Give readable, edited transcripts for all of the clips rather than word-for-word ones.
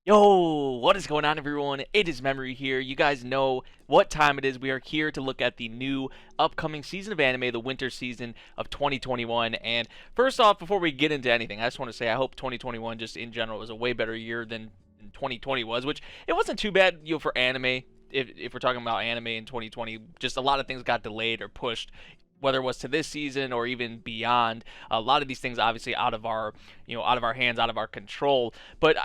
Yo, what is going on, everyone? It is Memory here. You guys know what time it is. We are here to look at the new upcoming season of anime, the winter season of 2021. And first off, before we get into anything, I just want to say I hope 2021 just in general was a way better year than 2020 was, which it wasn't too bad, for anime. If we're talking about anime in 2020, just a lot of things got delayed or pushed, whether it was to this season or even beyond. A lot of these things obviously out of our, out of our hands, out of our control. But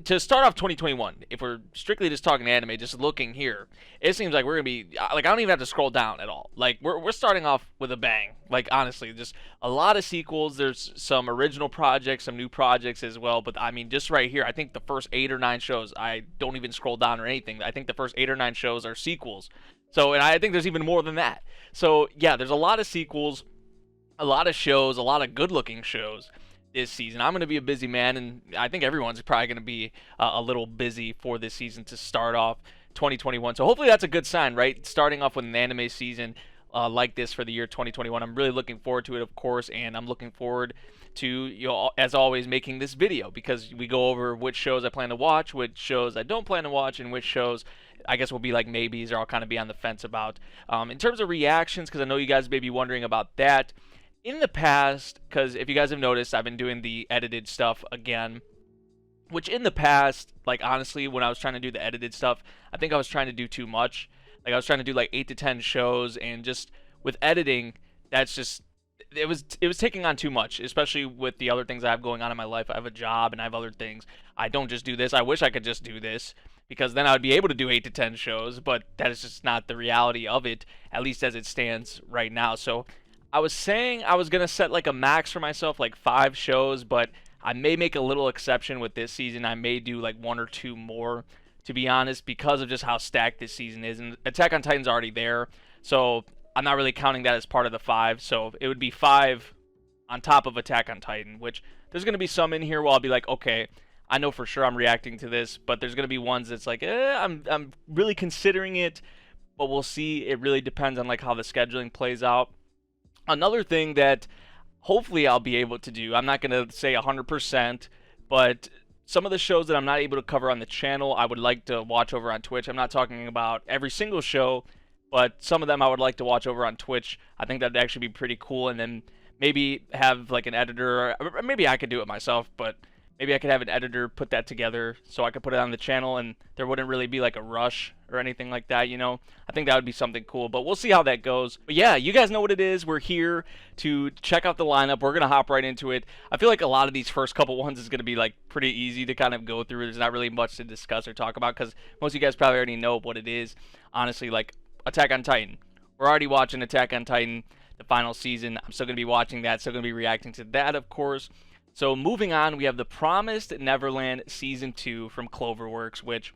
to start off 2021, if we're strictly just talking anime, just looking here, it seems like we're gonna be like, I don't even have to scroll down at all. Like we're starting off with a bang. Like honestly, just a lot of sequels. There's some original projects, some new projects as well. But I mean, just right here, I think the first 8 or 9 shows, I don't even scroll down or anything. I think the first 8 or 9 shows are sequels. So, and I think there's even more than that. So yeah, there's a lot of sequels, a lot of shows, a lot of good-looking shows this season. I'm going to be a busy man, and I think everyone's probably going to be a little busy for this season to start off 2021. So hopefully that's a good sign, right? Starting off with an anime season like this for the year 2021. I'm really looking forward to it, of course, and I'm looking forward to, as always, making this video because we go over which shows I plan to watch, which shows I don't plan to watch, and which shows I guess will be like maybes or I'll kind of be on the fence about. In terms of reactions, because I know you guys may be wondering about that. In the past, because if you guys have noticed, I've been doing the edited stuff again, which in the past, like honestly, when I was trying to do the edited stuff, I think I was trying to do too much. Like I was trying to do like 8 to 10 shows, and just with editing, that's just it was taking on too much, especially with the other things I have going on in my life. I have a job and I have other things. I don't just do this. I wish I could just do this because then I would be able to do 8 to 10 shows, but that is just not the reality of it, at least as it stands right now. So I was saying I was going to set like a max for myself, like 5 shows, but I may make a little exception with this season. I may do like 1 or 2 more, to be honest, because of just how stacked this season is. And Attack on Titan's already there, so I'm not really counting that as part of the 5. So it would be 5 on top of Attack on Titan, which there's going to be some in here where I'll be like, okay, I know for sure I'm reacting to this, but there's going to be ones that's like, I'm really considering it, but we'll see. It really depends on like how the scheduling plays out. Another thing that hopefully I'll be able to do, I'm not going to say 100%, but some of the shows that I'm not able to cover on the channel, I would like to watch over on Twitch. I'm not talking about every single show, but some of them I would like to watch over on Twitch. I think that'd actually be pretty cool, and then maybe have like an editor, or maybe I could do it myself, but maybe I could have an editor put that together so I could put it on the channel and there wouldn't really be like a rush or anything like that, I think that would be something cool, but we'll see how that goes. But yeah, you guys know what it is. We're here to check out the lineup. We're going to hop right into it. I feel like a lot of these first couple ones is going to be like pretty easy to kind of go through. There's not really much to discuss or talk about because most of you guys probably already know what it is. Honestly, like Attack on Titan. We're already watching Attack on Titan, the final season. I'm still going to be watching that, still going to be reacting to that, of course. So moving on, we have The Promised Neverland Season 2 from Cloverworks, which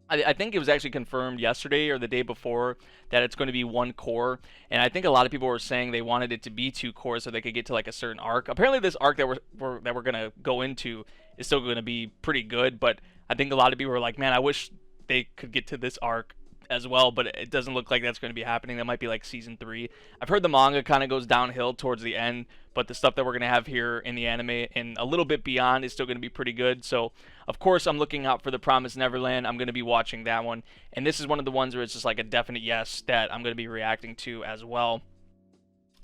I think it was actually confirmed yesterday or the day before that it's going to be 1 core. And I think a lot of people were saying they wanted it to be 2 cores so they could get to like a certain arc. Apparently this arc that we're going to go into is still going to be pretty good, but I think a lot of people were like, man, I wish they could get to this arc as well, but it doesn't look like that's going to be happening. That might be like season 3. I've heard the manga kind of goes downhill towards the end, but the stuff that we're going to have here in the anime and a little bit beyond is still going to be pretty good. So of course I'm looking out for The Promised Neverland. I'm going to be watching that one, and this is one of the ones where it's just like a definite yes that I'm going to be reacting to as well.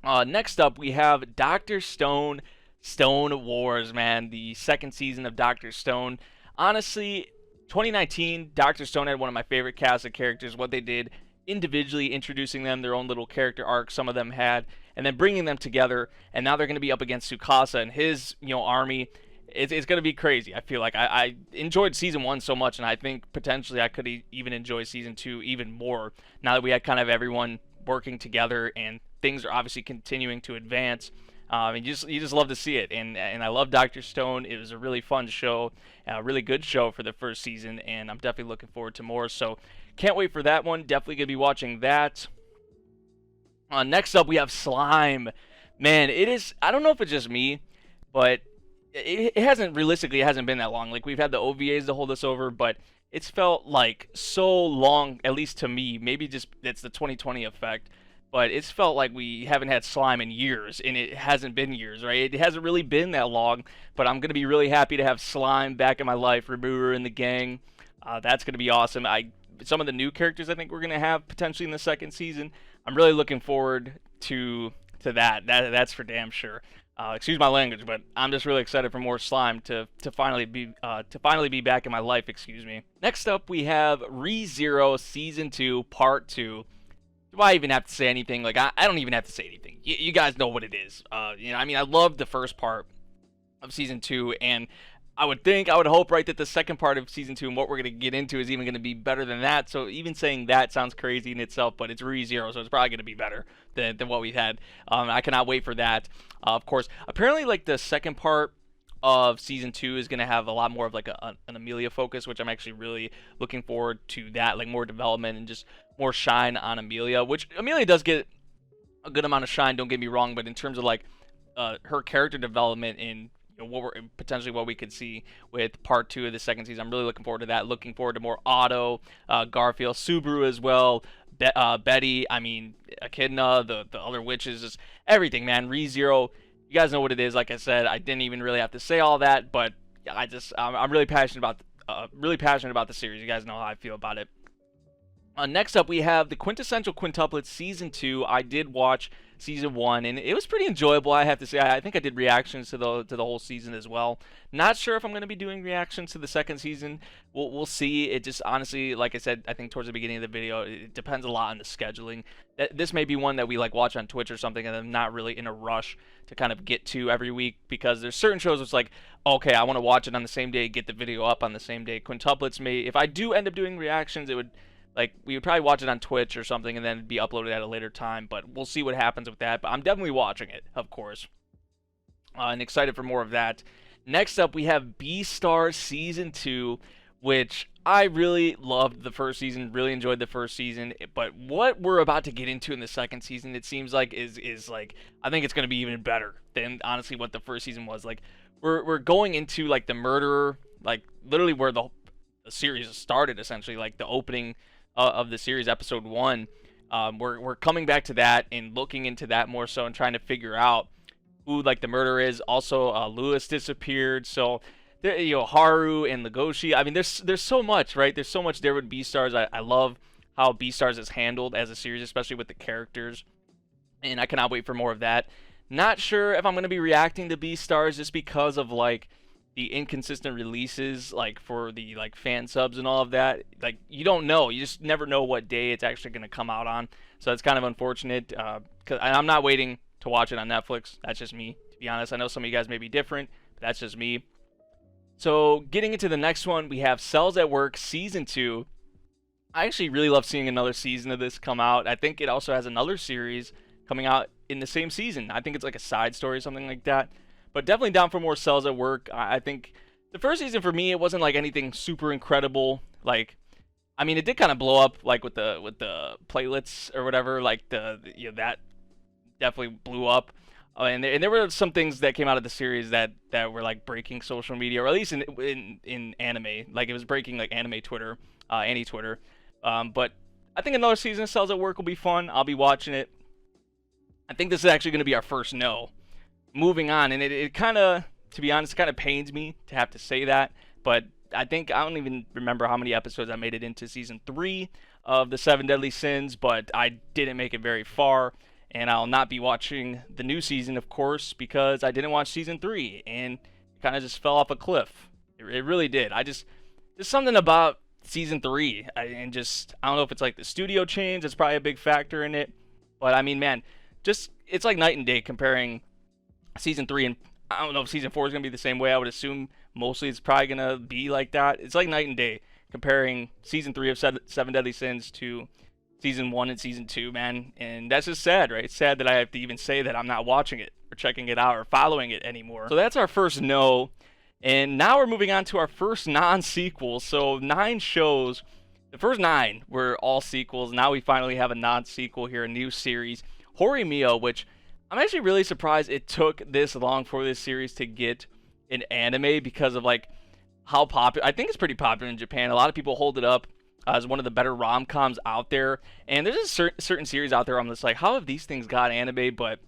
Next up we have Dr. Stone Wars, man, the second season of Dr. Stone. Honestly, 2019, Dr. Stone had one of my favorite casts of characters. What they did individually, introducing them, their own little character arcs, some of them had, and then bringing them together, and now they're going to be up against Tsukasa and his, army. It's going to be crazy. I feel like I enjoyed season 1 so much, and I think potentially I could even enjoy season 2 even more now that we had kind of everyone working together and things are obviously continuing to advance. And you just love to see it, and I love Dr. Stone. It was a really fun show, a really good show for the first season, and I'm definitely looking forward to more. So can't wait for that one. Definitely gonna be watching that. Next up we have Slime. Man, it is. I don't know if it's just me, but it hasn't been that long. Like we've had the OVAs to hold us over, but it's felt like so long, at least to me. Maybe just it's the 2020 effect. but it's felt like we haven't had slime in years, and it hasn't been years, right? It hasn't really been that long, but I'm gonna be really happy to have slime back in my life, Remover in the gang. That's gonna be awesome. Some of the new characters I think we're gonna have potentially in the second season. I'm really looking forward to that. That's for damn sure. Excuse my language, but I'm just really excited for more slime to finally be back in my life. Excuse me. Next up, we have ReZero Season 2 Part 2. Do I even have to say anything? Like, I don't even have to say anything. You guys know what it is. I mean, I loved the first part of Season 2, and I would hope, right, that the second part of Season 2 and what we're going to get into is even going to be better than that. So even saying that sounds crazy in itself, but it's ReZero, so it's probably going to be better than what we've had. I cannot wait for that. Of course, apparently, like, the second part of Season 2 is going to have a lot more of, like, an Amelia focus, which I'm actually really looking forward to that, like, more development and just more shine on Amelia, which Amelia does get a good amount of shine, don't get me wrong, but in terms of, like, her character development in what we could see with part 2 of the second season. I'm really looking forward to that. Looking forward to more Otto, Garfield, Subaru as well, Betty, I mean, Echidna, the other witches, just everything, man. ReZero, you guys know what it is. Like I said, I didn't even really have to say all that, but I'm really passionate about the series. You guys know how I feel about it. Next up, we have the Quintessential Quintuplets Season 2. I did watch Season 1, and it was pretty enjoyable, I have to say. I think I did reactions to the whole season as well. Not sure if I'm going to be doing reactions to the second season. We'll see. It just, honestly, like I said, I think towards the beginning of the video, it depends a lot on the scheduling. This may be one that we, like, watch on Twitch or something, and I'm not really in a rush to kind of get to every week, because there's certain shows it's like, okay, I want to watch it on the same day, get the video up on the same day. Quintuplets may, if I do end up doing reactions, it would... Like, we would probably watch it on Twitch or something and then be uploaded at a later time, but we'll see what happens with that. But I'm definitely watching it, of course, and excited for more of that. Next up, we have Beastars Season 2, which I really loved the first season, really enjoyed the first season, but what we're about to get into in the second season, it seems like, is like, I think it's going to be even better than, honestly, what the first season was. Like, we're going into, like, the murderer, like, literally where the series started, essentially, like, the opening of the series, episode 1. We're coming back to that and looking into that more so and trying to figure out who, like, the murderer is. Also, Lewis disappeared, so Haru and Legoshi. I mean, there's so much, right? There's so much there with Beastars. I love how Beastars is handled as a series, especially with the characters, and I cannot wait for more of that. Not sure if I'm going to be reacting to Beastars just because of, like, the inconsistent releases, like, for the, like, fan subs and all of that. Like, you don't know. You just never know what day it's actually going to come out on. So it's kind of unfortunate. Cause I'm not waiting to watch it on Netflix. That's just me, to be honest. I know some of you guys may be different, but that's just me. So getting into the next one, we have Cells at Work Season 2. I actually really love seeing another season of this come out. I think it also has another series coming out in the same season. I think it's like a side story or something like that. But definitely down for more Cells at Work. I think the first season for me, it wasn't like anything super incredible. Like, I mean, it did kind of blow up, like, with the platelets or whatever. Like, that definitely blew up. And there were some things that came out of the series that were, like, breaking social media, or at least in anime. Like, it was breaking, like, anime Twitter, anti-Twitter. But I think another season of Cells at Work will be fun. I'll be watching it. I think this is actually going to be our first no. Moving on, and it kind of, to be honest, kind of pains me to have to say that, but I don't even remember how many episodes I made it into Season 3 of the 7 Deadly Sins, but I didn't make it very far, and I'll not be watching the new season, of course, because I didn't watch Season 3, and it kind of just fell off a cliff. It really did. There's something about Season 3, and just, I don't know if it's like the studio change, it's probably a big factor in it, but I mean, man, just, it's like night and day comparing Season 3, and I don't know if Season 4 is going to be the same way. I would assume mostly it's probably going to be like that. It's like night and day comparing Season 3 of 7 Deadly Sins to Season 1 and Season 2, man. And that's just sad, right? It's sad that I have to even say that I'm not watching it or checking it out or following it anymore. So that's our first no. And now we're moving on to our first non-sequel. So 9 shows. The first 9 were all sequels. Now we finally have a non-sequel here, a new series. Horimiya, which I'm actually really surprised it took this long for this series to get an anime because of, like, how popular. I think it's pretty popular in Japan. A lot of people hold it up as one of the better rom-coms out there. And there's a certain series out there I'm just like, how have these things got anime, but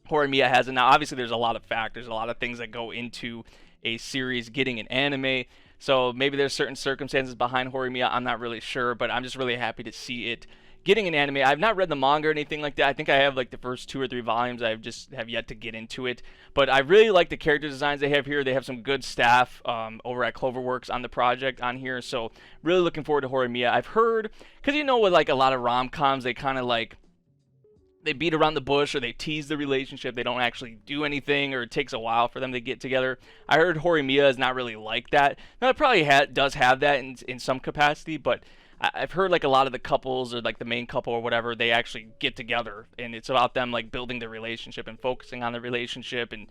Horimiya hasn't? Now, obviously, there's a lot of factors, a lot of things that go into a series getting an anime. So maybe there's certain circumstances behind Horimiya. I'm not really sure, but I'm just really happy to see it getting an anime. I've not read the manga or anything like that. I think I have like the first 2 or 3 volumes. I just have yet to get into it. But I really like the character designs they have here. They have some good staff over at Cloverworks on the project on here. So really looking forward to Horimiya. I've heard, because with like a lot of rom-coms, they kind of like, they beat around the bush or they tease the relationship. They don't actually do anything, or it takes a while for them to get together. I heard Horimiya is not really like that. Now, it probably does have that in some capacity, but I've heard like a lot of the couples, or like the main couple or whatever, they actually get together, and it's about them like building the relationship and focusing on the relationship. And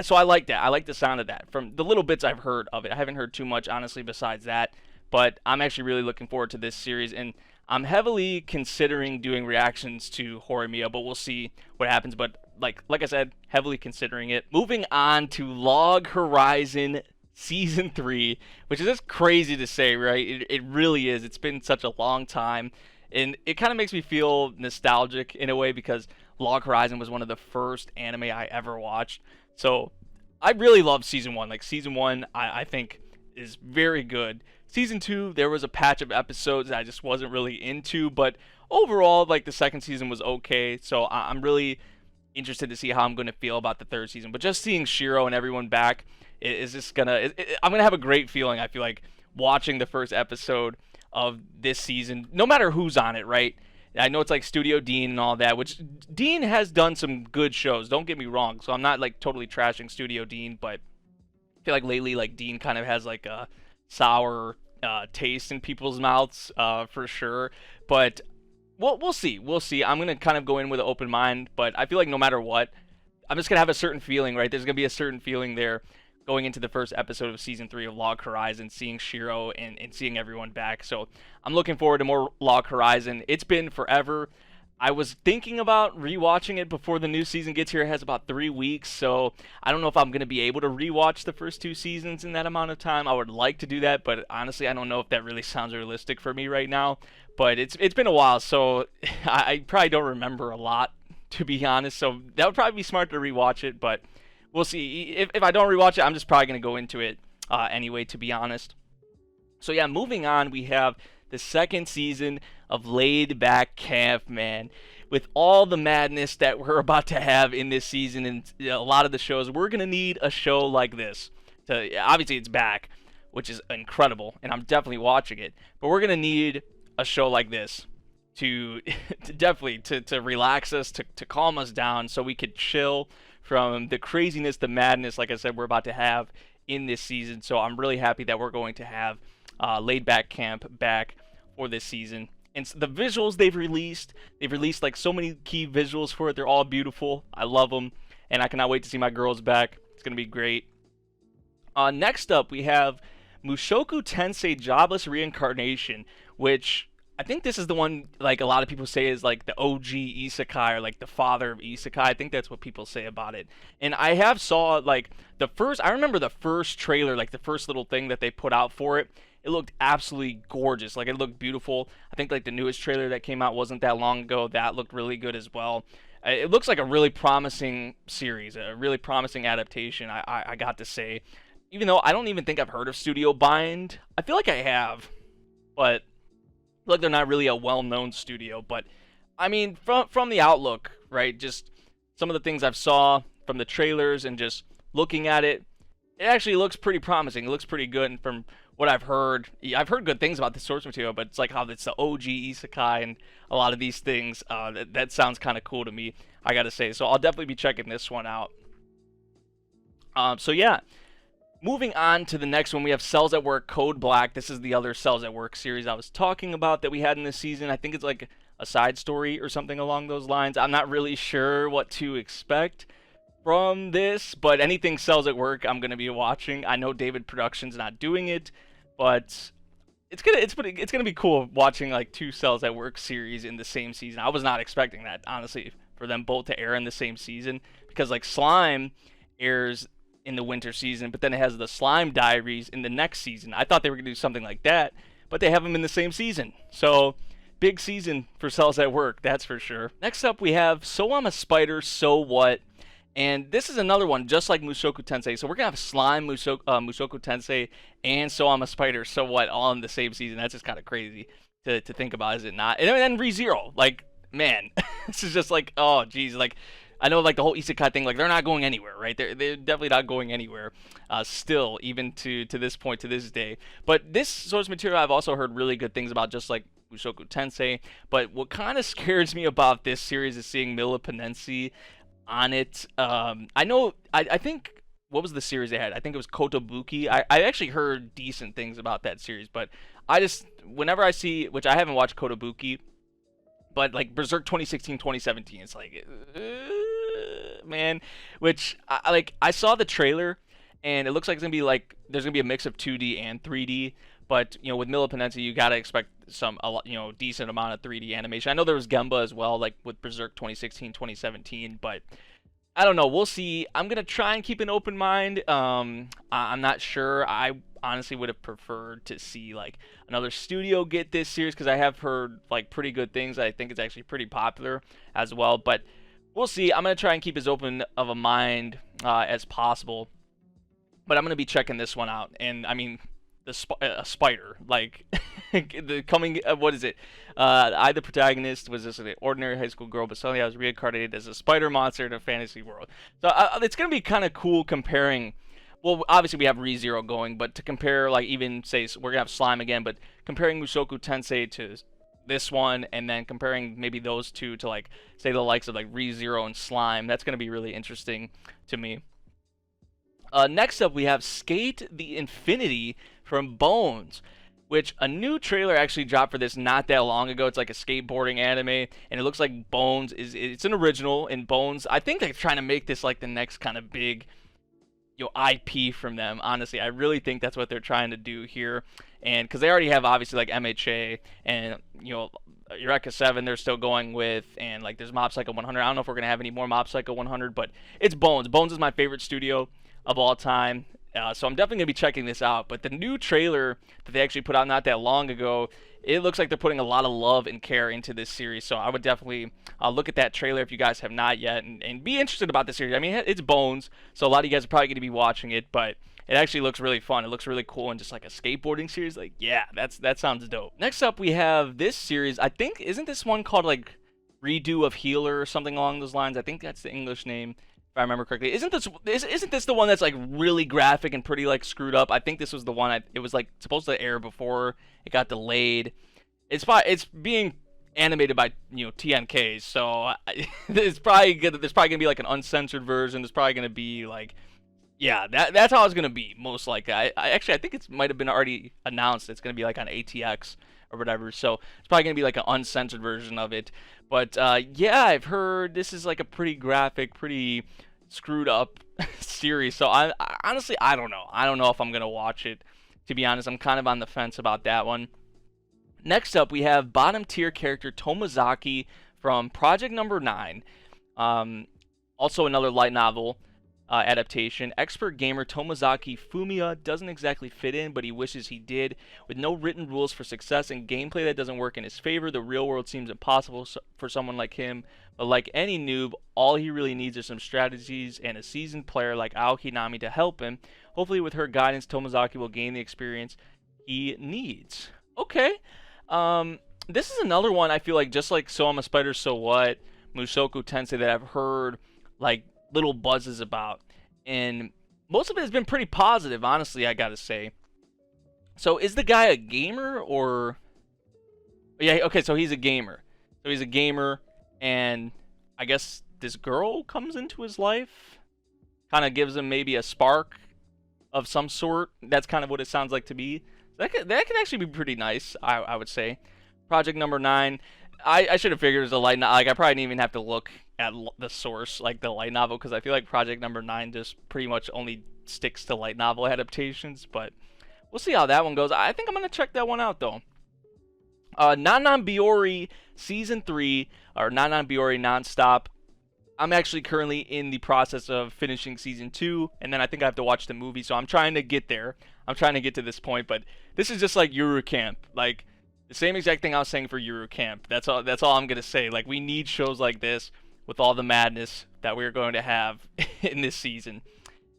so I like that. I like the sound of that from the little bits I've heard of it. I haven't heard too much, honestly, besides that, but I'm actually really looking forward to this series, and I'm heavily considering doing reactions to Horimiya, but we'll see what happens. But like I said, heavily considering it. Moving on to Log Horizon Season 3, which is just crazy to say, right? It really is. It's been such a long time, and it kind of makes me feel nostalgic in a way, because Log Horizon was one of the first anime I ever watched. So I really love Season 1. Like, Season 1, I think, is very good. Season 2, there was a patch of episodes that I just wasn't really into, but overall, like, the second season was okay, so I'm really interested to see how I'm going to feel about the third season. But just seeing Shiro and everyone back is just I'm going to have a great feeling, I feel like, watching the first episode of this season, no matter who's on it, right? I know it's like Studio Dean and all that, which Dean has done some good shows, don't get me wrong, so I'm not, like, totally trashing Studio Dean, but I feel like lately, like, Dean kind of has, like, a sour taste in people's mouths, for sure. But we'll see. I'm gonna kind of go in with an open mind, but I feel like no matter what, I'm just gonna have a certain feeling, right? There's gonna be a certain feeling there going into the first episode of Season 3 of Log Horizon, seeing Shiro and seeing everyone back. So I'm looking forward to more Log Horizon. It's been forever. I was thinking about rewatching it before the new season gets here. It has about 3 weeks, so I don't know if I'm going to be able to rewatch the first 2 seasons in that amount of time. I would like to do that, but honestly, I don't know if that really sounds realistic for me right now. But it's been a while, so I probably don't remember a lot, to be honest. So that would probably be smart to rewatch it, but we'll see. If I don't rewatch it, I'm just probably going to go into it anyway, to be honest. So yeah, moving on, we have the second season of Laid Back Camp, man. With all the madness that we're about to have in this season and a lot of the shows, we're going to need a show like this. Obviously, it's back, which is incredible, and I'm definitely watching it. But we're going to need a show like this to definitely to relax us, to calm us down, so we could chill from the craziness, the madness, like I said, we're about to have in this season. So I'm really happy that we're going to have Laid Back Camp back for this season. And so the visuals they've released like so many key visuals for it. They're all beautiful. I love them, and I cannot wait to see my girls back. It's gonna be great. Next up, we have Musoku Tensei Jobless Reincarnation, which I think this is the one, like, a lot of people say is like the OG isekai, or like the father of isekai. I think that's what people say about it. And I have saw like I remember the first trailer, like the first little thing that they put out for it. It looked absolutely gorgeous. Like, it looked beautiful. I think like the newest trailer that came out wasn't that long ago. That looked really good as well. It looks like a really promising series, a really promising adaptation, I got to say. Even though I don't even think I've heard of Studio Bind. I feel like I have, but I feel like they're not really a well-known studio. But I mean, from the outlook, right? Just some of the things I've saw from the trailers and just looking at it, it actually looks pretty promising. It looks pretty good, and from what I've heard good things about the source material, but it's like how it's the OG isekai and a lot of these things. That sounds kind of cool to me, I gotta say. So I'll definitely be checking this one out. So yeah, moving on to the next one, we have Cells at Work Code Black. This is the other Cells at Work series I was talking about that we had in this season. I think it's like a side story or something along those lines. I'm not really sure what to expect from this, but anything Cells at Work I'm gonna be watching. I know David Productions not doing it, but it's gonna be cool watching like 2 Cells at Work series in the same season. I was not expecting that, honestly, for them both to air in the same season, because like Slime airs in the winter season, but then it has the Slime Diaries in the next season. I thought they were gonna do something like that, but they have them in the same season. So big season for Cells at Work, that's for sure. Next up, we have So I'm a Spider, So What? And this is another one, just like Musoku Tensei. So we're going to have Slime, Musoku Tensei, and So I'm a Spider, So What? All in the same season. That's just kind of crazy to think about, is it not? And then ReZero. Like, man, this is just like, oh, geez. Like, I know, like, the whole isekai thing, like, they're not going anywhere, right? They're definitely not going anywhere still, even to this point, to this day. But this source material I've also heard really good things about, just like Musoku Tensei. But what kind of scares me about this series is seeing Milipendency on it. I think, what was the series they had? I think it was Kotobuki. I actually heard decent things about that series, but I just, whenever I see, which I haven't watched Kotobuki, but like Berserk 2016, 2017, it's like, man, which I saw the trailer, and it looks like it's gonna be like, there's gonna be a mix of 2D and 3D. But, you know, with Milipendency, you gotta expect decent amount of 3D animation. I know there was Gemba as well, like with Berserk 2016, 2017, but I don't know. We'll see. I'm gonna try and keep an open mind. I'm not sure. I honestly would have preferred to see like another studio get this series, because I have heard like pretty good things. I think it's actually pretty popular as well. But we'll see. I'm gonna try and keep as open of a mind as possible. But I'm gonna be checking this one out, and I mean, a spider, like the coming, what is it? The protagonist was just an ordinary high school girl, but suddenly I was reincarnated as a spider monster in a fantasy world. So it's gonna be kind of cool comparing. Well, obviously we have ReZero going, but to compare, like, even say we're gonna have Slime again, but comparing Musoku Tensei to this one, and then comparing maybe those two to, like, say the likes of like ReZero and Slime, that's gonna be really interesting to me. Next up, we have Skate the Infinity from Bones, which a new trailer actually dropped for this not that long ago. It's like a skateboarding anime, and it looks like Bones it's an original, and Bones, I think they're trying to make this like the next kind of big, you know, IP from them. Honestly, I really think that's what they're trying to do here, and because they already have obviously like MHA and, you know, Eureka 7 they're still going with, and like there's Mob Psycho 100. I don't know if we're gonna have any more Mob Psycho 100, but it's Bones. Bones is my favorite studio of all time. So I'm definitely going to be checking this out. But the new trailer that they actually put out not that long ago, it looks like they're putting a lot of love and care into this series. So I would definitely look at that trailer if you guys have not yet, and be interested about the series. I mean, it's Bones, so a lot of you guys are probably going to be watching it, but it actually looks really fun. It looks really cool, and just like a skateboarding series, like, yeah, that sounds dope. Next up, we have this series. I think, isn't this one called like Redo of Healer or something along those lines? I think that's the English name, if I remember correctly. Isn't this the one that's like really graphic and pretty like screwed up? I think this was the one. It was like supposed to air before it got delayed. It's being animated by, you know, TNK, so it's probably good. There's probably gonna be like an uncensored version. There's probably gonna be like, yeah, that's how it's gonna be most likely. I think it might have been already announced. It's gonna be like on ATX or whatever. So it's probably gonna be like an uncensored version of it. But yeah, I've heard this is like a pretty graphic, pretty screwed up series. So I honestly, I don't know. I don't know if I'm gonna watch it. To be honest, I'm kind of on the fence about that one. Next up, we have bottom tier character Tomazaki from Project Number 9. Also another light novel adaptation. Expert gamer Tomazaki Fumiya doesn't exactly fit in, but he wishes he did. With no written rules for success and gameplay that doesn't work in his favor, the real world seems impossible for someone like him. But like any noob, all he really needs are some strategies and a seasoned player like Aokinami to help him. Hopefully with her guidance, Tomazaki will gain the experience he needs. Okay. This is another one I feel like, just like So I'm a Spider, So What, Musoku Tensei, that I've heard like little buzzes about, and most of it has been pretty positive, honestly, I gotta say. So is the guy a gamer, or... Yeah, okay, so he's a gamer. And I guess this girl comes into his life, kind of gives him maybe a spark of some sort. That's kind of what it sounds like to me. That can actually be pretty nice, I would say. Project Number 9. I should have figured it was a light novel. Like, I probably didn't even have to look at the source, like the light novel, because I feel like Project Number 9 just pretty much only sticks to light novel adaptations. But we'll see how that one goes. I think I'm going to check that one out, though. Nanan Biori Season 3, or Nanan Biori Nonstop. I'm actually currently in the process of finishing Season 2, and then I think I have to watch the movie, so I'm trying to get there. I'm trying to get to this point, but this is just like Yuru Camp. Like the same exact thing I was saying for Yuru Camp. That's all I'm gonna say. Like we need shows like this with all the madness that we're going to have in this season.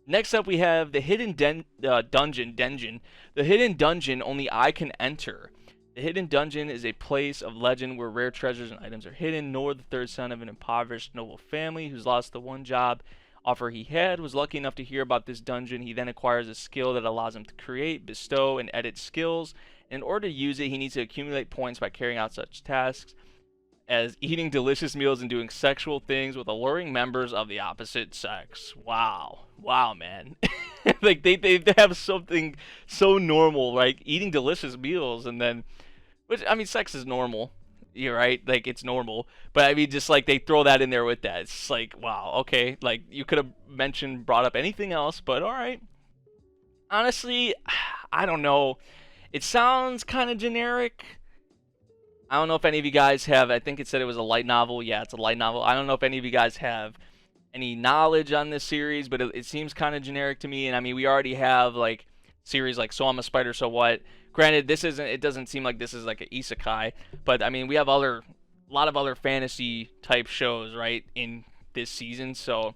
Next up, we have the hidden dungeon. The hidden dungeon only I can enter. The hidden dungeon is a place of legend where rare treasures and items are hidden. Noah, the third son of an impoverished noble family who's lost the one job offer he had, was lucky enough to hear about this dungeon. He then acquires a skill that allows him to create, bestow, and edit skills. In order to use it, he needs to accumulate points by carrying out such tasks as eating delicious meals and doing sexual things with alluring members of the opposite sex. Wow, man. Like they have something so normal, like eating delicious meals, and then, which I mean, sex is normal. You're right, like it's normal, but I mean, just like they throw that in there with that. It's like, wow, okay, like you could have brought up anything else, but all right. Honestly, I don't know. It sounds kind of generic. I don't know if any of you guys have, I think it said it was a light novel. Yeah, it's a light novel. I don't know if any of you guys have any knowledge on this series, but it seems kind of generic to me. And I mean, we already have like series like So I'm a Spider, So What. Granted, it doesn't seem like this is like an isekai, but I mean, we have a lot of other fantasy type shows, right, in this season. So,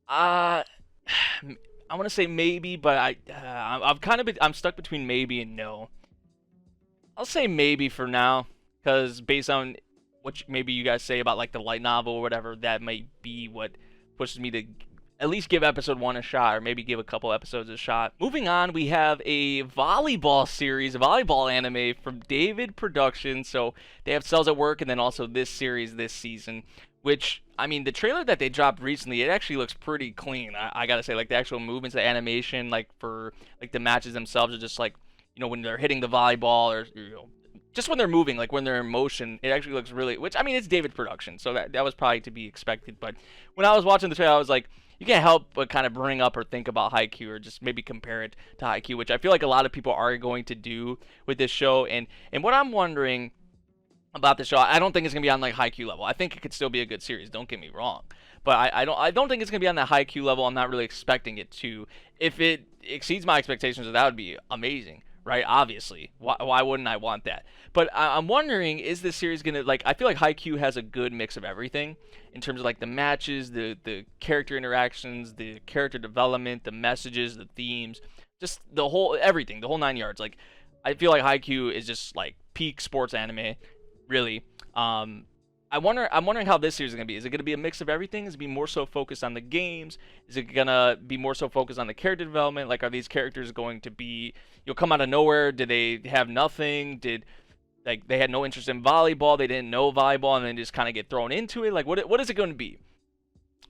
I want to say maybe, but I'm stuck between maybe and no. I'll say maybe for now, because based on what maybe you guys say about like the light novel or whatever, that might be what pushes me to at least give episode 1 a shot, or maybe give a couple episodes a shot. Moving on, we have a volleyball series, a volleyball anime from David Productions. So they have Cells at Work, and then also this series this season, which, I mean, the trailer that they dropped recently, it actually looks pretty clean. I gotta say, like the actual movements, the animation, like for like the matches themselves are just like, you know, when they're hitting the volleyball, or you know, just when they're moving, like when they're in motion, it actually looks really, which I mean, it's David Production, so that was probably to be expected. But when I was watching the trailer, I was like, you can't help but kind of bring up or think about Haikyuu, or just maybe compare it to Haikyuu, which I feel like a lot of people are going to do with this show. And what I'm wondering about this show, I don't think it's gonna be on like Haikyuu level. I think it could still be a good series. Don't get me wrong, but I don't think it's gonna be on that Haikyuu level. I'm not really expecting it to. If it exceeds my expectations, that would be amazing. Right, obviously. Why wouldn't I want that? But I'm wondering, is this series gonna, like, I feel like Haikyuu has a good mix of everything in terms of like the matches, the character interactions, the character development, the messages, the themes, just the whole everything, the whole 9 yards. Like, I feel like Haikyuu is just like peak sports anime, really. I'm wondering how this series is gonna be. Is it gonna be a mix of everything? Is it gonna be more so focused on the games? Is it gonna be more so focused on the character development? Like, are these characters going to be, you'll come out of nowhere? Did they have nothing? Did like they had no interest in volleyball? They didn't know volleyball and then just kind of get thrown into it? Like, what is it going to be?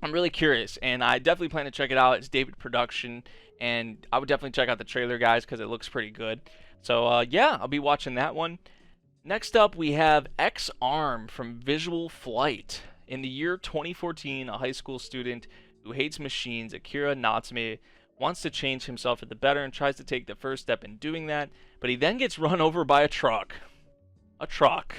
I'm really curious, and I definitely plan to check it out. It's David Production, and I would definitely check out the trailer, guys, because it looks pretty good. So yeah, I'll be watching that one. Next up, we have X-Arm from Visual Flight. In the year 2014, a high school student who hates machines, Akira Natsume, wants to change himself for the better and tries to take the first step in doing that, but he then gets run over by a truck. A truck.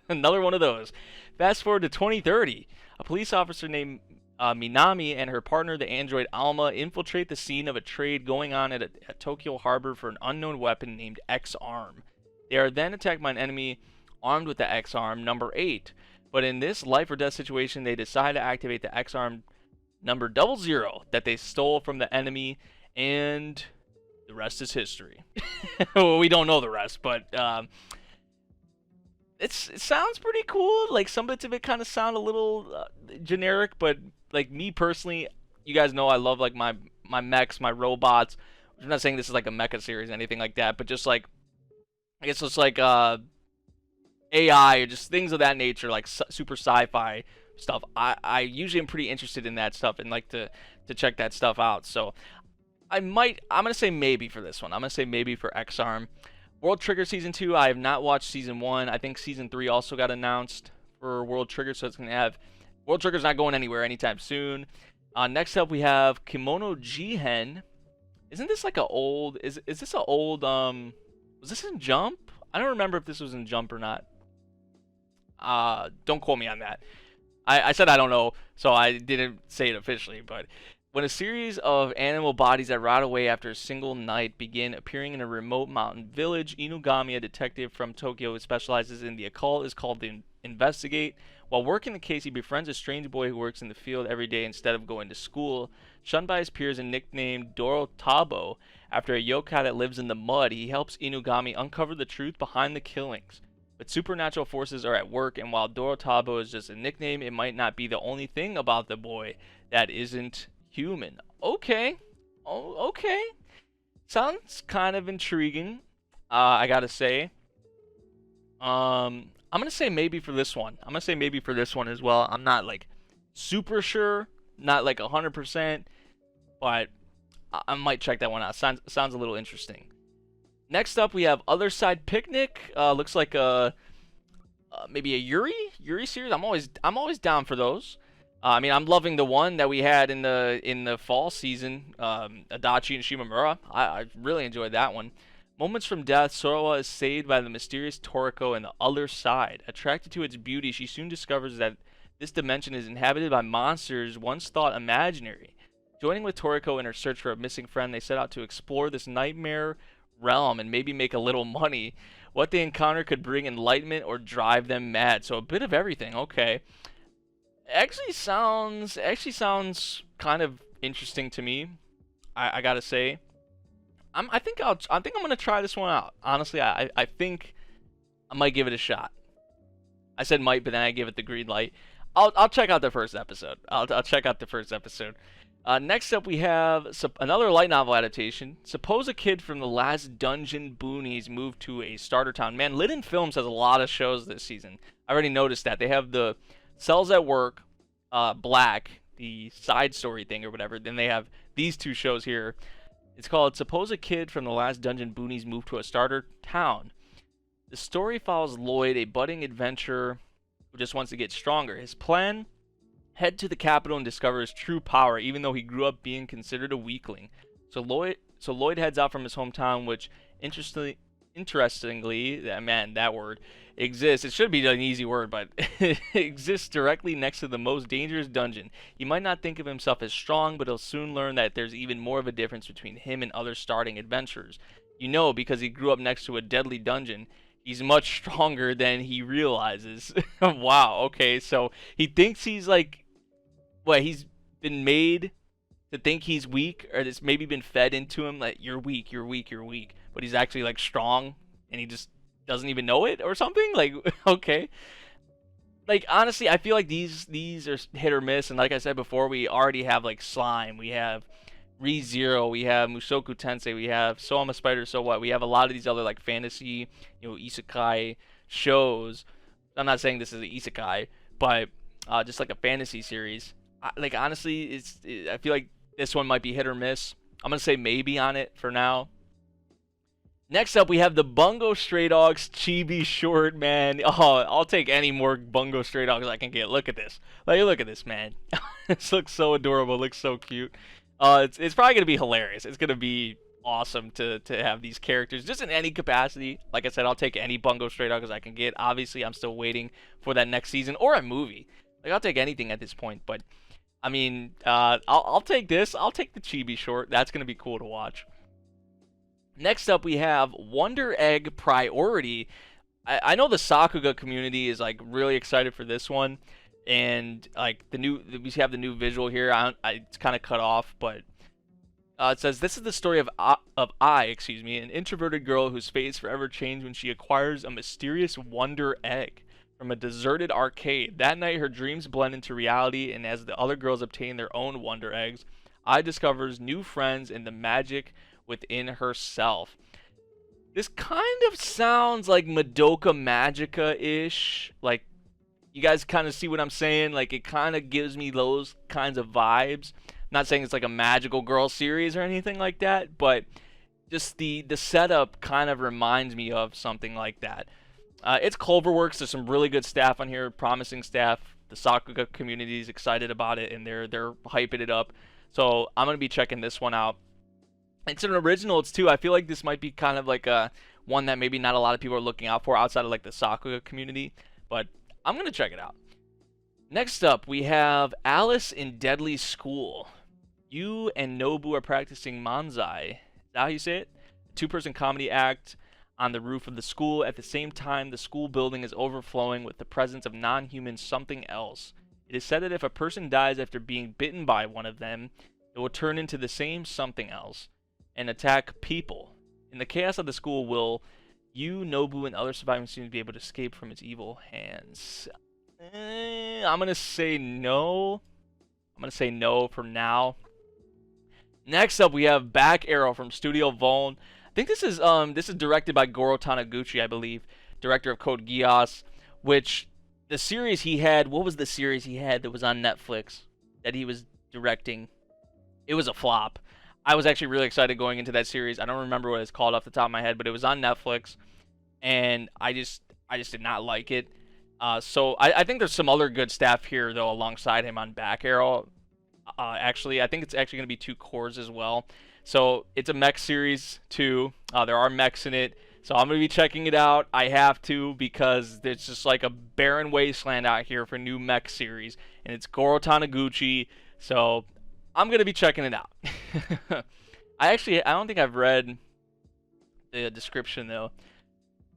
Another one of those. Fast forward to 2030. A police officer named Minami and her partner, the android Alma, infiltrate the scene of a trade going on at Tokyo Harbor for an unknown weapon named X-Arm. They are then attacked by an enemy armed with the X-Arm number 8. But in this life or death situation, they decide to activate the X-Arm number 00 that they stole from the enemy, and the rest is history. Well, we don't know the rest, but it sounds pretty cool. Like, some bits of it kind of sound a little generic, but like me personally, you guys know I love like my mechs, my robots. I'm not saying this is like a mecha series or anything like that, but just like, I guess it's like AI or just things of that nature, like super sci-fi stuff. I usually am pretty interested in that stuff and like to check that stuff out. So I'm gonna say maybe for this one. I'm gonna say maybe for X-Arm. World Trigger Season 2, I have not watched Season 1. I think Season 3 also got announced for World Trigger, so it's gonna have, World Trigger's not going anywhere anytime soon. Next up we have Kimono Jihen. Isn't this like a old, is this a old, was this in Jump? I don't remember if this was in Jump or not. Don't quote me on that. I said I don't know, so I didn't say it officially, but When a series of animal bodies that rot away after a single night begin appearing in a remote mountain village, Inugami, a detective from Tokyo who specializes in the occult, is called to investigate. While working the case, he befriends a strange boy who works in the field every day instead of going to school. Shunned by his peers and nicknamed Dorotabo after a yokai that lives in the mud, he helps Inugami uncover the truth behind the killings. But supernatural forces are at work, and while Dorotabo is just a nickname, it might not be the only thing about the boy that isn't human. Okay. Oh, okay. Sounds kind of intriguing. I gotta say. I'm gonna say maybe for this one. I'm gonna say maybe for this one as well. I'm not like super sure, not like 100%, but I might check that one out. Sounds a little interesting. Next up, we have Other Side Picnic. Looks like a maybe a Yuri series. I'm always down for those. I mean, I'm loving the one that we had in the fall season, Adachi and Shimamura. I really enjoyed that one. Moments from death, Sorowa is saved by the mysterious Toriko and the other side. Attracted to its beauty, she soon discovers that this dimension is inhabited by monsters once thought imaginary. Joining with Toriko in her search for a missing friend, they set out to explore this nightmare realm and maybe make a little money. What they encounter could bring enlightenment or drive them mad. So a bit of everything. Okay. Actually sounds kind of interesting to me. I gotta say. I think I'm gonna try this one out. Honestly, I think I might give it a shot. I said might, but then I give it the green light. I'll check out the first episode. I'll check out the first episode. Next up, we have another light novel adaptation. Suppose a kid from the Last Dungeon boonies moved to a starter town. Man, Liden Films has a lot of shows this season. I already noticed that. They have the Cells at Work, Black, the side story thing or whatever. Then they have these two shows here. It's called Suppose a Kid from the Last Dungeon boonies moved to a starter town. The story follows Lloyd, a budding adventurer who just wants to get stronger. His plan? Head to the capital and discover his true power, even though he grew up being considered a weakling. So Lloyd heads out from his hometown, which interestingly, that word exists. It should be an easy word, but it exists directly next to the most dangerous dungeon. He might not think of himself as strong, but he'll soon learn that there's even more of a difference between him and other starting adventurers. You know, because he grew up next to a deadly dungeon. He's much stronger than he realizes. Wow, okay, so he thinks he's like, he's been made to think he's weak, or it's maybe been fed into him that you're weak, but he's actually like strong, and he just doesn't even know it or something. Like, okay, like honestly, I feel like these are hit or miss, and like I said before, we already have like Slime, we have ReZero, we have Musoku Tensei, we have So I'm a Spider, So What. We have a lot of these other like fantasy, isekai shows. I'm not saying this is an isekai, but just like a fantasy series. Like honestly, I feel like this one might be hit or miss. I'm gonna say maybe on it for now. Next up, we have the Bungo Stray Dogs Chibi short, man. Oh, I'll take any more Bungo Stray Dogs I can get. Look at this. Like, look at this, man. This looks so adorable. Looks so cute. It's probably gonna be hilarious. It's gonna be awesome to have these characters just in any capacity. Like I said, I'll take any Bungo Stray Dogs I can get. Obviously, I'm still waiting for that next season or a movie. Like, I'll take anything at this point, but I mean, I'll take this. I'll take the Chibi short. That's going to be cool to watch. Next up, we have Wonder Egg Priority. I know the Sakuga community is like really excited for this one, and like we have the new visual here. It's kind of cut off, but it says this is the story of an introverted girl whose fate is forever changed when she acquires a mysterious Wonder Egg from a deserted arcade. That night, her dreams blend into reality, and as the other girls obtain their own Wonder Eggs, Ai discovers new friends and the magic within herself. This kind of sounds like Madoka Magica-ish. Like, you guys kind of see what I'm saying? Like, it kind of gives me those kinds of vibes. Not saying it's like a magical girl series or anything like that, but just the setup kind of reminds me of something like that. It's Cloverworks. There's some really good staff on here, promising staff. The Sakuga community is excited about it, and they're hyping it up. So I'm gonna be checking this one out. It's an original. It's too. I feel like this might be kind of like a one that maybe not a lot of people are looking out for outside of like the Sakuga community, but I'm gonna check it out. Next up, we have Alice in Deadly School. You and Nobu are practicing manzai. Is that how you say it? A two-person comedy act on the roof of the school. At the same time, the school building is overflowing with the presence of non-human something else. It is said that if a person dies after being bitten by one of them, it will turn into the same something else and attack people. In the chaos of the school, will you, Nobu, and other surviving students be able to escape from its evil hands? I'm going to say no. I'm going to say no for now. Next up, we have Back Arrow from Studio Voln. I think this is directed by Goro Taniguchi, I believe, director of Code Geass, which the series he had, what was the series he had that was on Netflix that he was directing? It was a flop. I was actually really excited going into that series. I don't remember what it's called off the top of my head, but it was on Netflix, and I just did not like it. So I think there's some other good staff here, though, alongside him on Back Arrow. Actually, I think it's actually going to be 2 cores as well. So it's a mech series, too. There are mechs in it. So I'm going to be checking it out. I have to, because there's just like a barren wasteland out here for new mech series. And it's Goro Taniguchi. So I'm going to be checking it out. I don't think I've read the description, though.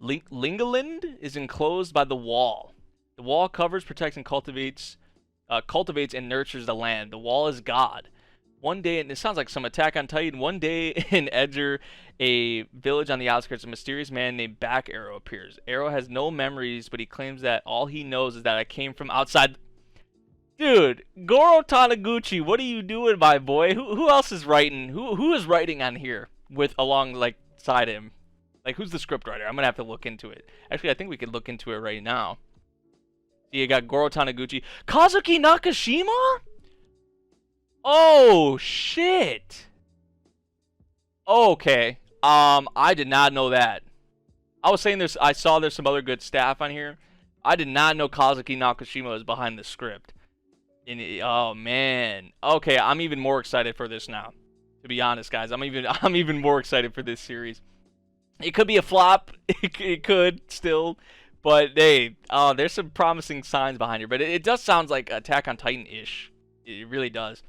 Lingalind is enclosed by the wall. The wall covers, protects, and cultivates and nurtures the land. The wall is God. One day, and it sounds like some Attack on Titan, one day in Edger, a village on the outskirts, a mysterious man named Back Arrow appears. Arrow has no memories, but he claims that all he knows is that I came from outside. Dude, Goro Taniguchi, what are you doing, my boy? Who else is writing? Who is writing on here alongside him? Like, who's the scriptwriter? I'm gonna have to look into it. Actually, I think we could look into it right now. See, you got Goro Taniguchi. Kazuki Nakashima? Oh, shit. Okay. I did not know that. I was saying I saw there's some other good staff on here. I did not know Kazuki Nakashima was behind the script. Oh, man. Okay, I'm even more excited for this now. To be honest, guys, I'm even more excited for this series. It could be a flop. It could still. But hey, there's some promising signs behind here. But it does sound like Attack on Titan-ish. It really does.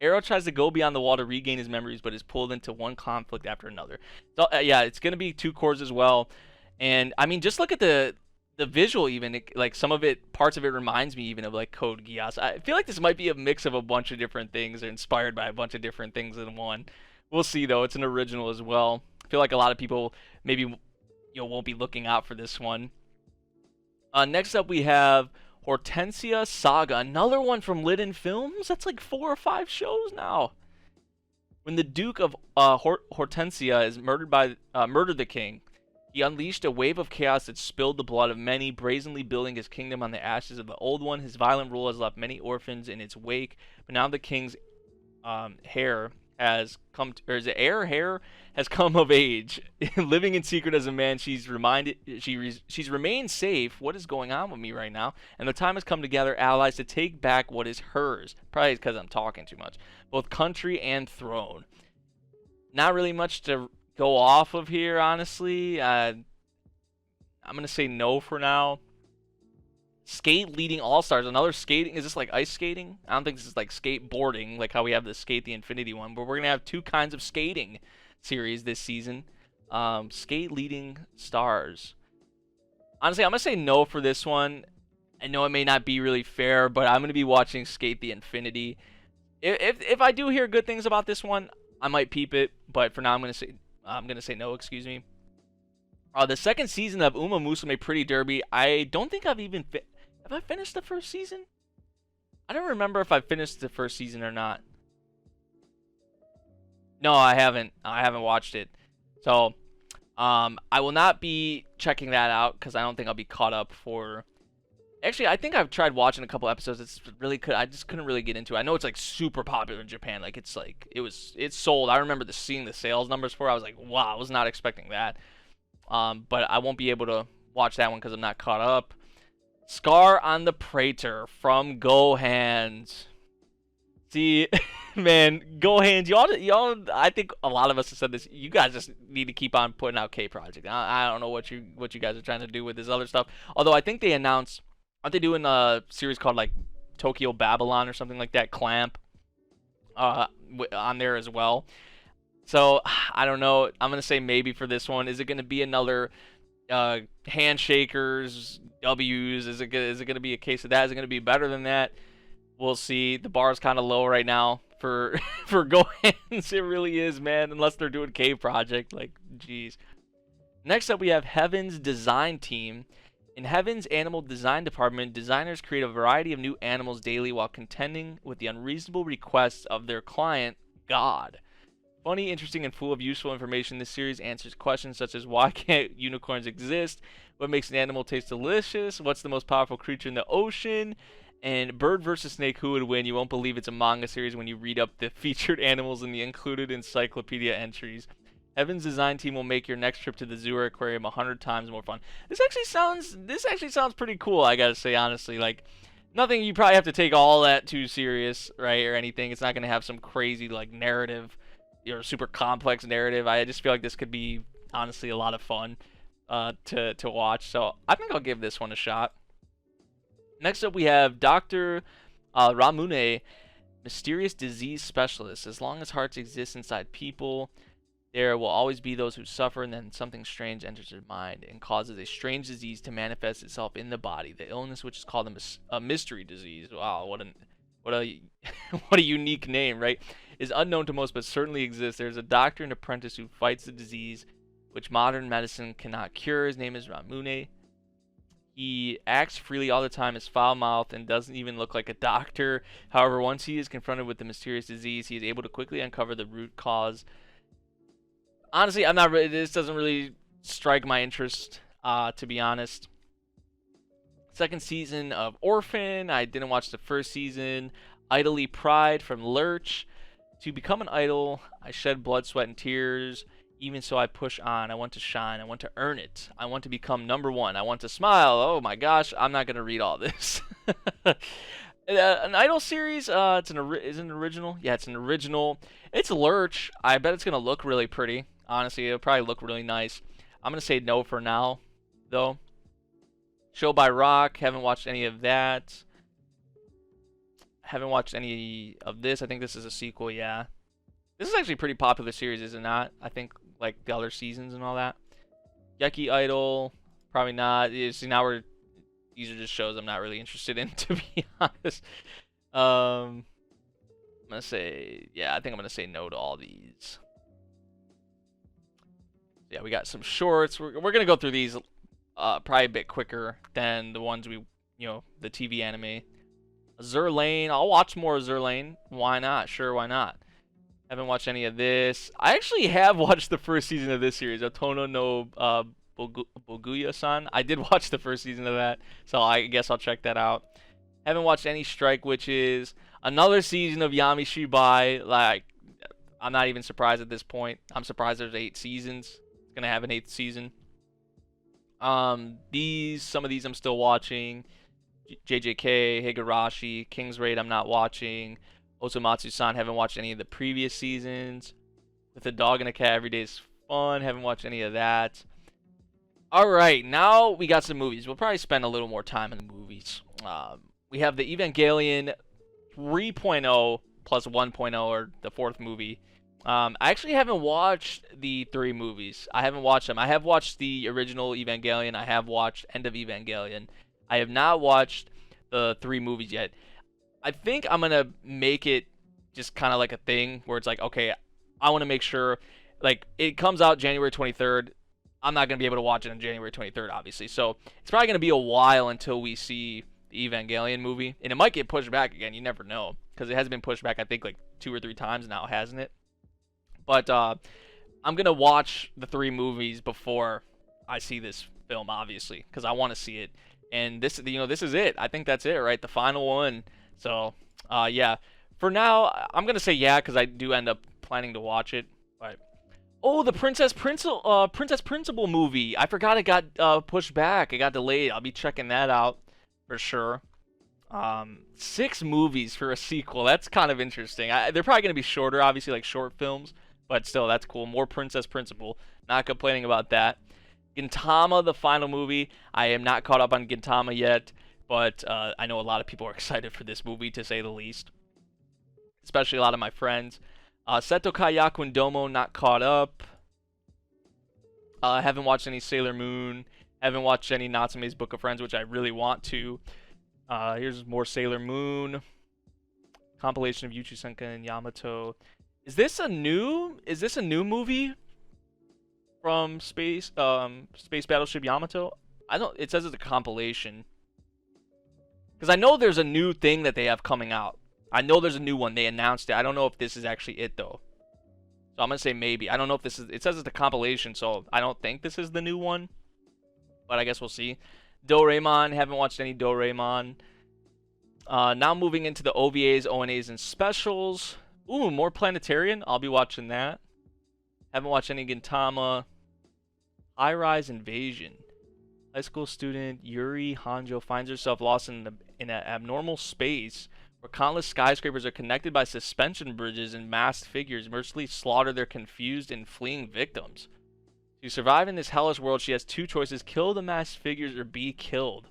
Arrow tries to go beyond the wall to regain his memories, but is pulled into one conflict after another. So yeah, it's gonna be 2 cores as well. And I mean, just look at the visual. Even like some of it, parts of it reminds me even of like Code Geass. I feel like this might be a mix of a bunch of different things, or inspired by a bunch of different things in one. We'll see though. It's an original as well. I feel like a lot of people maybe won't be looking out for this one. Next up, we have Hortensia Saga, another one from Liden Films. That's like 4 or 5 shows now. When the Duke of Hortensia is murdered the king, he unleashed a wave of chaos that spilled the blood of many, brazenly building his kingdom on the ashes of the old one. His violent rule has left many orphans in its wake, but now the king's heir has come of age. Living in secret as a man, she's remained safe. What is going on with me right now? And the time has come to gather allies to take back what is hers. Probably because I'm talking too much. Both country and throne. Not really much to go off of here, honestly. I'm gonna say no for now. Skate leading all-stars, another skating. Is this like ice skating? I don't think this is like skateboarding, like how we have the Skate the Infinity one, but we're gonna have 2 kinds of skating series this season. Skate leading stars. Honestly, I'm gonna say no for this one. I know it may not be really fair, but I'm gonna be watching Skate the Infinity. If I do hear good things about this one, I might peep it, but for now I'm gonna say no, excuse me. The second season of Uma Musume Pretty Derby. I don't think I've even have I finished the first season? I don't remember if I finished the first season or not. No, I haven't. I haven't watched it. So, I will not be checking that out because I don't think I'll be caught up for. Actually, I think I've tried watching a couple episodes. I just couldn't really get into it. I know it's like super popular in Japan. Like it's sold. I remember seeing the sales numbers for it. I was like, wow, I was not expecting that. But I won't be able to watch that one because I'm not caught up. Scar on the Praetor from Gohans. See, man, Gohans, y'all. I think a lot of us have said this. You guys just need to keep on putting out K Project. I don't know what you guys are trying to do with this other stuff. Although I think they announced, aren't they doing a series called like Tokyo Babylon or something like that? Clamp. on there as well. So I don't know. I'm gonna say maybe for this one. Is it gonna be another handshakers, W's? Is it gonna be a case of that? Is it gonna be better than that? We'll see. The bar's kind of low right now for for Gohans. It really is, man. Unless they're doing Cave Project, like, jeez. Next up, we have Heaven's design team. In Heaven's animal design department, designers create a variety of new animals daily while contending with the unreasonable requests of their client, God. Funny, interesting, and full of useful information, this series answers questions such as why can't unicorns exist, what makes an animal taste delicious, what's the most powerful creature in the ocean, and bird versus snake, who would win? You won't believe it's a manga series when you read up the featured animals in the included encyclopedia entries. Heaven's design team will make your next trip to the zoo or aquarium 100 times more fun. This actually sounds pretty cool, I gotta say, honestly. Like, nothing you probably have to take all that too serious, right, or anything. It's not gonna have some crazy, like, narrative or super complex narrative. I just feel like this could be, honestly, a lot of fun to watch. So I think I'll give this one a shot. Next up, we have Dr. Ramune, mysterious disease specialist. As long as hearts exist inside people, there will always be those who suffer, and then something strange enters their mind and causes a strange disease to manifest itself in the body. The illness, which is called a mystery disease. Wow, what a what a unique name, right? Is unknown to most, but certainly exists. There's a doctor and apprentice who fights the disease, which modern medicine cannot cure. His name is Ramune. He acts freely all the time, is foul-mouthed, and doesn't even look like a doctor. However, once he is confronted with the mysterious disease, he is able to quickly uncover the root cause. Honestly, I'm not really, this doesn't really strike my interest, to be honest. Second season of Orphan. I didn't watch the first season. Idly Pride from Lurch. To become an idol, I shed blood, sweat, and tears. Even so, I push on. I want to shine. I want to earn it. I want to become number one. I want to smile. Oh my gosh, I'm not going to read all this. An idol series, is it an original? Yeah, it's an original. It's Lurch. I bet it's going to look really pretty. Honestly, it'll probably look really nice. I'm going to say no for now, though. Show by Rock. Haven't watched any of that. Haven't watched any of this. I think this is a sequel, yeah. This is actually a pretty popular series, is it not? I think, like, the other seasons and all that. Yucky Idol. Probably not. You see, now these are just shows I'm not really interested in, to be honest. I'm going to say, yeah, I think I'm going to say no to all these. Yeah, we got some shorts. We're going to go through these probably a bit quicker than the ones we, the TV anime. Azur Lane. I'll watch more Azur Lane. Why not? Sure, why not? Haven't watched any of this. I actually have watched the first season of this series, Otono no Boguya-san. I did watch the first season of that, so I guess I'll check that out. Haven't watched any Strike Witches. Another season of Yami Shibai. Like, I'm not even surprised at this point. I'm surprised there's 8 seasons. It's gonna have an 8th season. Some of these I'm still watching. JJK, Higurashi, King's Raid I'm not watching. Osomatsu-san, haven't watched any of the previous seasons. With a Dog and a Cat, Every Day is Fun, haven't watched any of that. Alright, now we got some movies. We'll probably spend a little more time in the movies. We have the Evangelion 3.0 plus 1.0, or the 4th movie. I actually haven't watched the 3 movies. I haven't watched them. I have watched the original Evangelion. I have watched End of Evangelion. I have not watched the 3 movies yet. I think I'm going to make it just kind of like a thing where it's like, okay, I want to make sure, like, it comes out January 23rd. I'm not going to be able to watch it on January 23rd, obviously. So it's probably going to be a while until we see the Evangelion movie. And it might get pushed back again. You never know. Because it has been pushed back, I think, like 2 or 3 times now, hasn't it? But I'm going to watch the 3 movies before I see this film, obviously. Because I want to see it. And this is it. I think that's it, right? The final one. So, yeah. For now, I'm going to say yeah, because I do end up planning to watch it. But, oh, the Princess Principal movie. I forgot it got pushed back. It got delayed. I'll be checking that out for sure. 6 movies for a sequel. That's kind of interesting. They're probably going to be shorter, obviously, like short films. But still, that's cool. More Princess Principal. Not complaining about that. Gintama, the final movie. I am not caught up on Gintama yet, but I know a lot of people are excited for this movie, to say the least. Especially a lot of my friends. Seto Kaiyaku and Domo, not caught up. Haven't watched any Sailor Moon. Haven't watched any Natsume's Book of Friends, which I really want to. Here's more Sailor Moon. Compilation of Yuchi Senka and Yamato. Is this a new movie from Space Battleship Yamato? It says it's a compilation. Because I know there's a new thing that they have coming out. I know there's a new one. They announced it. I don't know if this is actually it though. So I'm going to say maybe. I don't know if this is... It says it's a compilation, so I don't think this is the new one. But I guess we'll see. Doraemon. Haven't watched any Doraemon. Now moving into the OVAs, ONAs, and specials. Ooh, more Planetarian. I'll be watching that. Haven't watched any Gintama. Highrise Invasion. High school student Yuri Hanjo finds herself lost in an abnormal space where countless skyscrapers are connected by suspension bridges and masked figures mercilessly slaughter their confused and fleeing victims. To survive in this hellish world, she has two choices: kill the masked figures or be killed.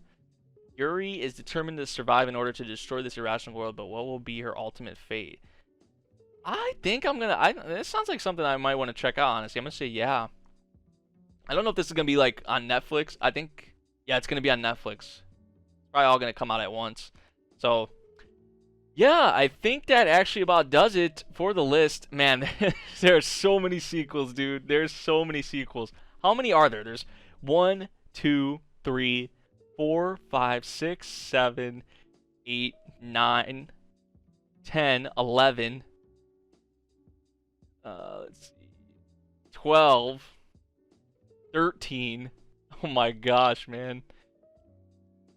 Yuri is determined to survive in order to destroy this irrational world, but what will be her ultimate fate? I think I'm gonna... this sounds like something I might want to check out, honestly. I'm gonna say yeah. I don't know if this is gonna be like on Netflix. I think... yeah, it's gonna be on Netflix. It's probably all gonna come out at once. So... yeah, I think that actually about does it for the list. Man, there's so many sequels, dude. There's so many sequels. How many are there? There's 1, 2, 3, 4, 5, 6, 7, 8, 9, 10, 11. Let's see. 12, 13. Oh my gosh, man.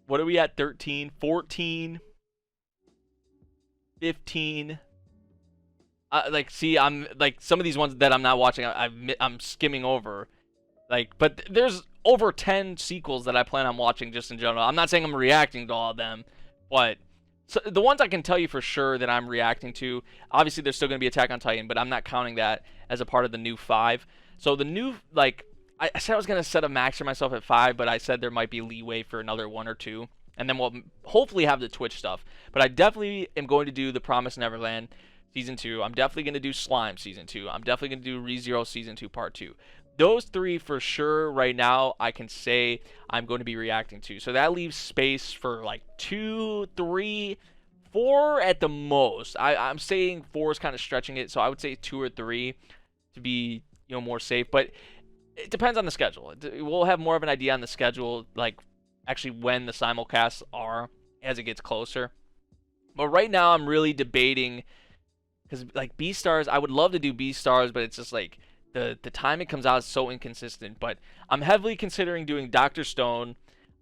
What are we at? 13, 14. 15. Like, see, I'm like some of these ones that I'm not watching, I'm skimming over. Like, but there's over 10 sequels that I plan on watching just in general. I'm not saying I'm reacting to all of them, but so the ones I can tell you for sure that I'm reacting to, obviously there's still going to be Attack on Titan, but I'm not counting that as a part of the new 5. So the new, like, I said I was going to set a max for myself at 5, but I said there might be leeway for another 1 or 2. And then we'll hopefully have the Twitch stuff. But I definitely am going to do The Promised Neverland Season 2. I'm definitely going to do Slime Season 2. I'm definitely going to do ReZero Season 2 Part 2. Those 3 for sure right now I can say I'm going to be reacting to. So that leaves space for like 2, 3, 4 at the most. I'm saying 4 is kind of stretching it. So I would say 2 or 3 to be, you know, more safe. But it depends on the schedule. We'll have more of an idea on the schedule, like actually when the simulcasts are as it gets closer. But right now I'm really debating, because like Beastars, I would love to do Beastars, but it's just like the time it comes out is so inconsistent. But I'm heavily considering doing Dr. Stone.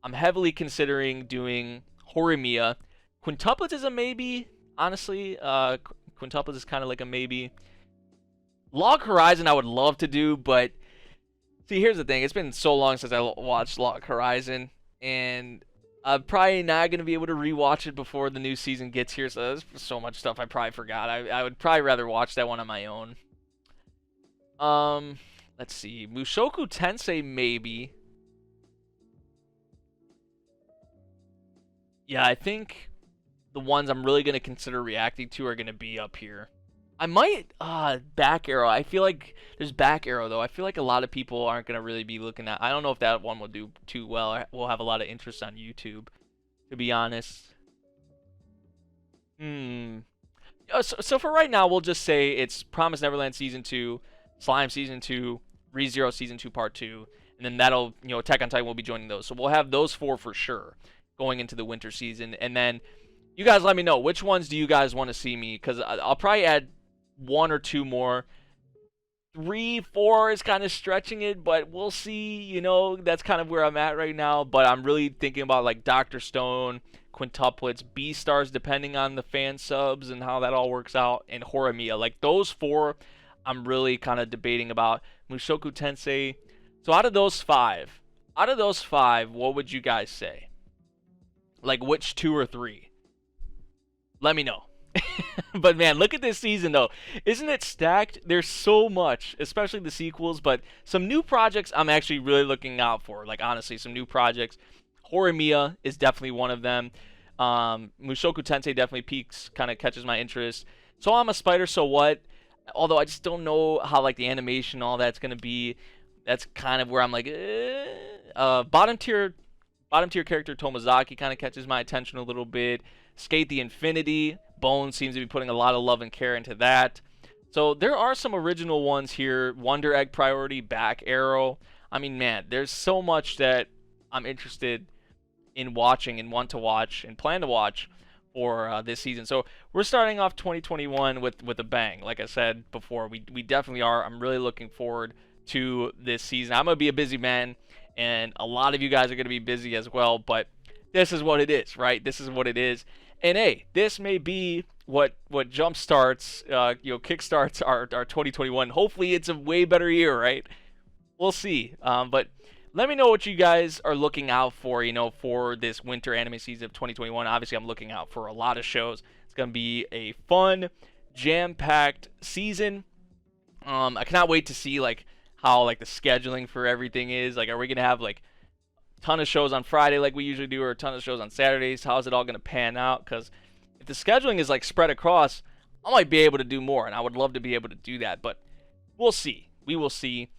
I'm heavily considering doing Horimiya. Quintuplets is a maybe, honestly. Quintuplets is kind of like a maybe. Log Horizon I would love to do, but see, here's the thing. It's been so long since I watched Log Horizon, and I'm probably not going to be able to rewatch it before the new season gets here, so there's so much stuff I probably forgot. I would probably rather watch that one on my own. Let's see. Musoku Tensei, maybe. Yeah, I think the ones I'm really going to consider reacting to are going to be up here. I might, Back Arrow. I feel like there's Back Arrow, though. I feel like a lot of people aren't going to really be looking at. I don't know if that one will do too well. We'll have a lot of interest on YouTube, to be honest. So for right now, we'll just say it's Promised Neverland Season 2, Slime Season 2, ReZero Season 2 Part 2, and then that'll, you know, Attack on Titan will be joining those. So we'll have those 4 for sure going into the winter season. And then you guys let me know, which ones do you guys want to see me? Because I'll probably add 1 or 2 more. 3, 4 is kind of stretching it, but we'll see. You know, that's kind of where I'm at right now. But I'm really thinking about like Dr. Stone, Quintuplets, Beastars, depending on the fan subs and how that all works out, and Horimiya. Like those 4, I'm really kind of debating about. Musoku Tensei. So out of those 5, what would you guys say? Like which 2 or 3? Let me know. But man, look at this season though. Isn't it stacked? There's so much, especially the sequels, but some new projects I'm actually really looking out for. Like honestly, some new projects. Horimiya is definitely one of them. Musoku Tensei definitely kind of catches my interest. So I'm a Spider, So What? Although I just don't know how like the animation, all that's gonna be. That's kind of where I'm like, bottom tier character Tomazaki kind of catches my attention a little bit. Skate the Infinity. Bones seems to be putting a lot of love and care into that. So there are some original ones here. Wonder Egg Priority, Back Arrow. I mean, man, there's so much that I'm interested in watching and want to watch and plan to watch for this season. So we're starting off 2021 with a bang. Like I said before, we definitely are. I'm really looking forward to this season. I'm gonna be a busy man, and a lot of you guys are gonna be busy as well. But this is what it is, right? This is what it is. And hey, this may be what jump starts, kickstarts our 2021. Hopefully, it's a way better year, right? We'll see. But let me know what you guys are looking out for, for this winter anime season of 2021. Obviously, I'm looking out for a lot of shows. It's gonna be a fun, jam-packed season. I cannot wait to see like how like the scheduling for everything is. Like, are we gonna have like a ton of shows on Friday like we usually do, or a ton of shows on Saturdays? How is it all gonna pan out? Because if the scheduling is like spread across, I might be able to do more, and I would love to be able to do that. But we'll see. We will see.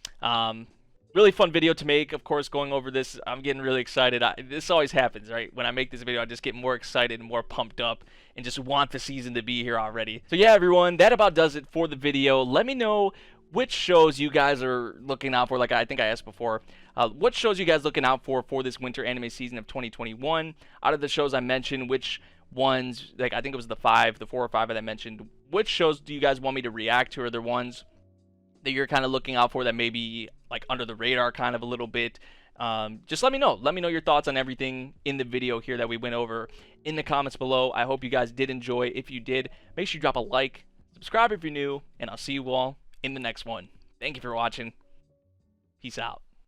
Really fun video to make, of course, going over this. I'm getting really excited. This always happens, right? When I make this video, I just get more excited and more pumped up and just want the season to be here already. So yeah, everyone, that about does it for the video. Let me know which shows you guys are looking out for. Like I think I asked before, what shows you guys looking out for this winter anime season of 2021? Out of the shows I mentioned, which ones, like I think it was the 4 or 5 that I mentioned, which shows do you guys want me to react to? Are there ones that you're kind of looking out for that maybe like under the radar kind of a little bit? Just let me know. Let me know your thoughts on everything in the video here that we went over in the comments below. I hope you guys did enjoy. If you did, make sure you drop a like, subscribe if you're new, and I'll see you all in the next one. Thank you for watching. Peace out.